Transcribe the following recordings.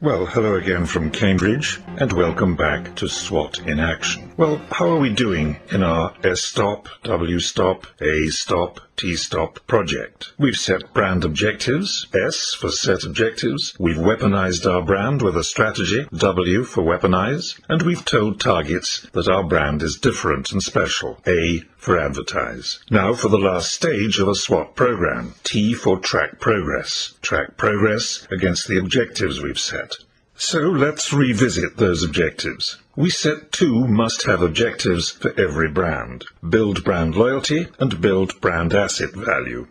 Well, hello again from Cambridge, and welcome back to SWaT in action. Well, how are we doing in our S-stop, W-stop, A-stop, T-stop project? We've set brand objectives, S for set objectives, we've weaponized our brand with a strategy, W for weaponize, and we've told targets that our brand is different and special, A for advertise. Now for the last stage of a SWaT program, T for track progress against the objectives we've set. So let's revisit those objectives. We set two must-have objectives for every brand: build brand loyalty and build brand asset value.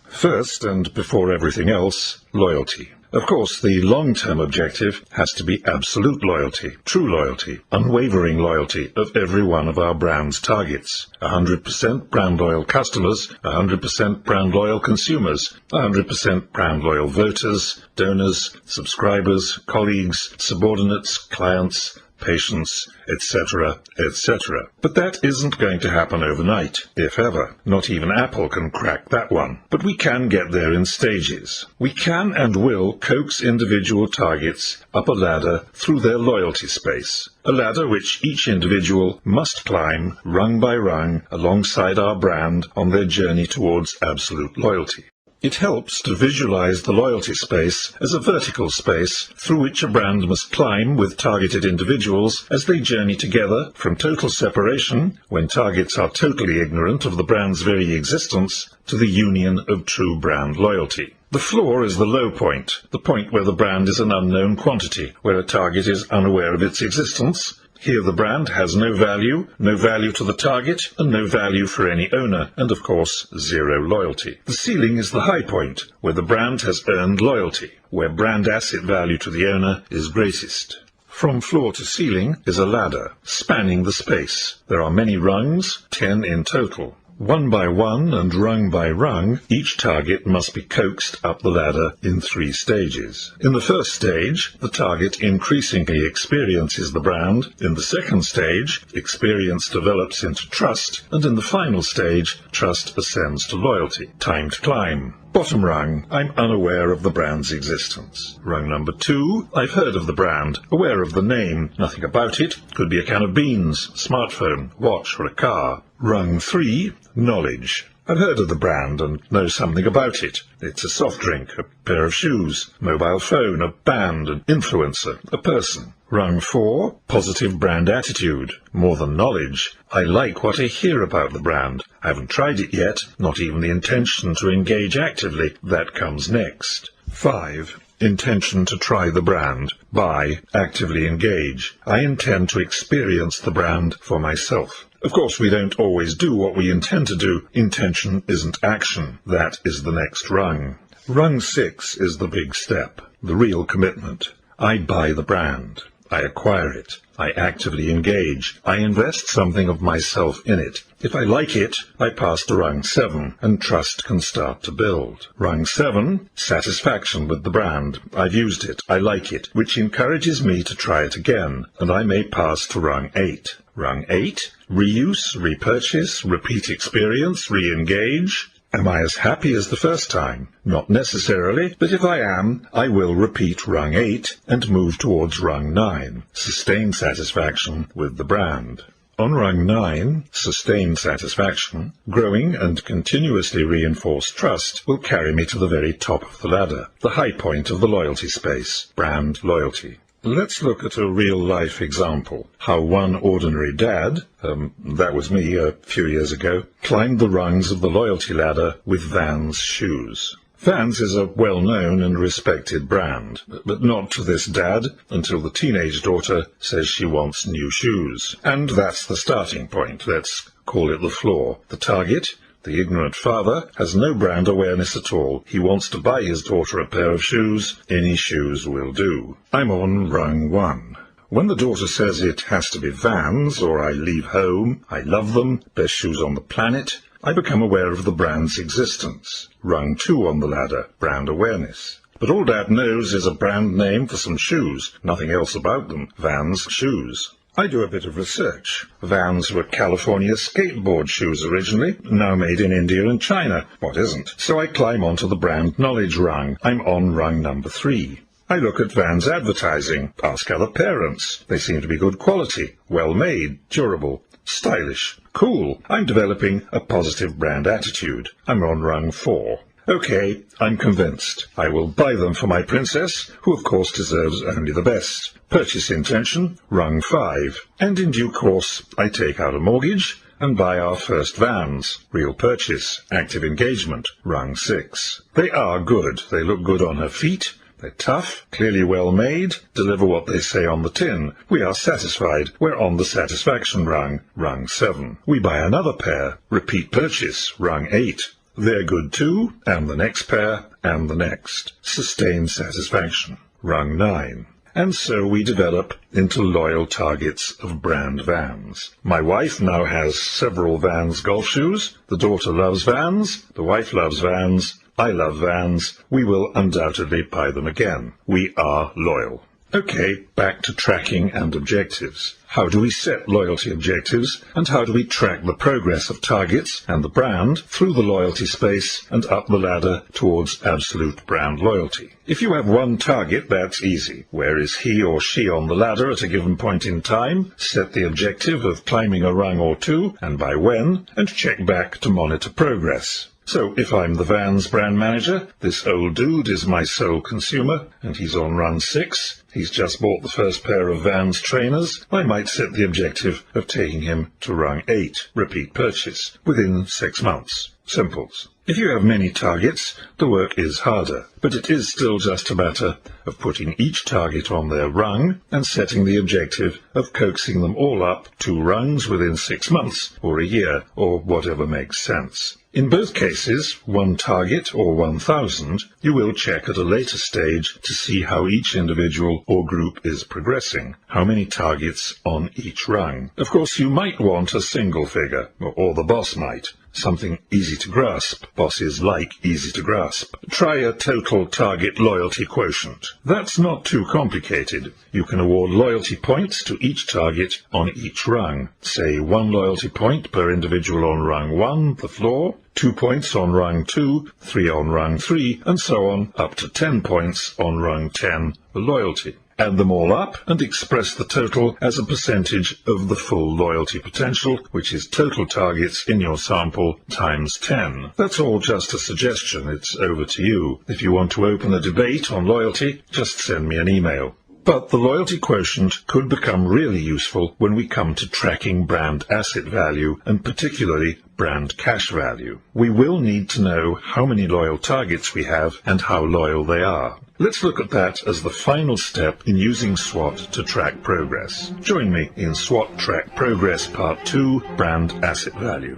First, and before everything else, loyalty. Of course, the long-term objective has to be absolute loyalty, true loyalty, unwavering loyalty of every one of our brand's targets. 100% brand loyal customers, 100% brand loyal consumers, 100% brand loyal voters, donors, subscribers, colleagues, subordinates, clients, patients, etc., etc. But that isn't going to happen overnight, if ever. Not even Apple can crack that one. But we can get there in stages. We can and will coax individual targets up a ladder through their loyalty space. A ladder which each individual must climb, rung by rung, alongside our brand on their journey towards absolute loyalty. It helps to visualize the loyalty space as a vertical space through which a brand must climb with targeted individuals as they journey together from total separation, when targets are totally ignorant of the brand's very existence, to the union of true brand loyalty. The floor is the low point, the point where the brand is an unknown quantity, where a target is unaware of its existence. Here the brand has no value to the target, and no value for any owner, and of course, zero loyalty. The ceiling is the high point, where the brand has earned loyalty, where brand asset value to the owner is greatest. From floor to ceiling is a ladder, spanning the space. There are many rungs, 10 in total. One by one and rung by rung, each target must be coaxed up the ladder in 3 stages. In the first stage, the target increasingly experiences the brand. In the second stage, experience develops into trust. And in the final stage, trust ascends to loyalty. Time to climb. Bottom rung, I'm unaware of the brand's existence. Rung number 2, I've heard of the brand, aware of the name, nothing about it, could be a can of beans, smartphone, watch or a car. Rung 3, knowledge. I've heard of the brand and know something about it. It's a soft drink, a pair of shoes, mobile phone, a band, an influencer, a person. Rung 4, positive brand attitude. More than knowledge. I like what I hear about the brand. I haven't tried it yet, not even the intention to engage actively. That comes next. 5, intention to try the brand. By actively engage. I intend to experience the brand for myself. Of course, we don't always do what we intend to do. Intention isn't action. That is the next rung. Rung 6 is the big step, the real commitment. I buy the brand. I acquire it. I actively engage. I invest something of myself in it. If I like it, I pass to rung 7, and trust can start to build. Rung 7, satisfaction with the brand. I've used it. I like it, which encourages me to try it again, and I may pass to rung 8. Rung 8, reuse, repurchase, repeat experience, re-engage. Am I as happy as the first time? Not necessarily, but if I am, I will repeat rung 8 and move towards rung 9, sustained satisfaction with the brand. On rung 9, sustained satisfaction, growing and continuously reinforced trust will carry me to the very top of the ladder, the high point of the loyalty space, brand loyalty. Let's look at a real-life example. How one ordinary dad, that was me a few years ago, climbed the rungs of the loyalty ladder with Vans shoes. Vans is a well-known and respected brand, but not to this dad until the teenage daughter says she wants new shoes. And that's the starting point. Let's call it the floor. The target? The ignorant father has no brand awareness at all. He wants to buy his daughter a pair of shoes. Any shoes will do. I'm on rung 1. When the daughter says it has to be Vans, or I leave home, I love them, best shoes on the planet, I become aware of the brand's existence. Rung 2 on the ladder, brand awareness. But all Dad knows is a brand name for some shoes, nothing else about them. Vans shoes. I do a bit of research. Vans were California skateboard shoes originally, now made in India and China. What isn't? So I climb onto the brand knowledge rung. I'm on rung number 3. I look at Van's advertising, ask other parents. They seem to be good quality, well-made, durable, stylish, cool. I'm developing a positive brand attitude. I'm on rung 4. Okay, I'm convinced. I will buy them for my princess, who of course deserves only the best. Purchase intention, rung 5. And in due course, I take out a mortgage and buy our first vans. Real purchase, active engagement, rung 6. They are good. They look good on her feet. They're tough, clearly well made, deliver what they say on the tin. We are satisfied. We're on the satisfaction rung, rung 7. We buy another pair. Repeat purchase, rung 8. They're good too, and the next pair, and the next. Sustained satisfaction, rung 9. And so we develop into loyal targets of brand Vans. My wife now has several Vans golf shoes. The daughter loves Vans. The wife loves Vans. I love Vans. We will undoubtedly buy them again. We are loyal. Okay, back to tracking and objectives. How do we set loyalty objectives, and how do we track the progress of targets and the brand through the loyalty space and up the ladder towards absolute brand loyalty? If you have one target, that's easy. Where is he or she on the ladder at a given point in time? Set the objective of climbing a rung or two, and by when, and check back to monitor progress. So if I'm the Vans brand manager, this old dude is my sole consumer, and he's on run 6. He's just bought the first pair of Vans trainers. I might set the objective of taking him to rung 8, repeat purchase, within 6 months. Simples. If you have many targets, the work is harder, but it is still just a matter of putting each target on their rung and setting the objective of coaxing them all up 2 rungs within 6 months, or a year, or whatever makes sense. In both cases, 1 target or 1,000, you will check at a later stage to see how each individual or group is progressing, how many targets on each rung. Of course, you might want a single figure, or the boss might. Something easy to grasp. Bosses like easy to grasp. Try a total target loyalty quotient. That's not too complicated. You can award loyalty points to each target on each rung. Say 1 loyalty point per individual on rung 1, the floor, 2 points on rung 2, 3 on rung 3, and so on, up to 10 points on rung 10 for loyalty. Add them all up and express the total as a percentage of the full loyalty potential, which is total targets in your sample times 10. That's all just a suggestion. It's over to you. If you want to open a debate on loyalty, just send me an email. But the loyalty quotient could become really useful when we come to tracking brand asset value, and particularly brand cash value. We will need to know how many loyal targets we have and how loyal they are. Let's look at that as the final step in using SWaT to track progress. Join me in SWaT Track Progress Part 2, Brand Asset Value.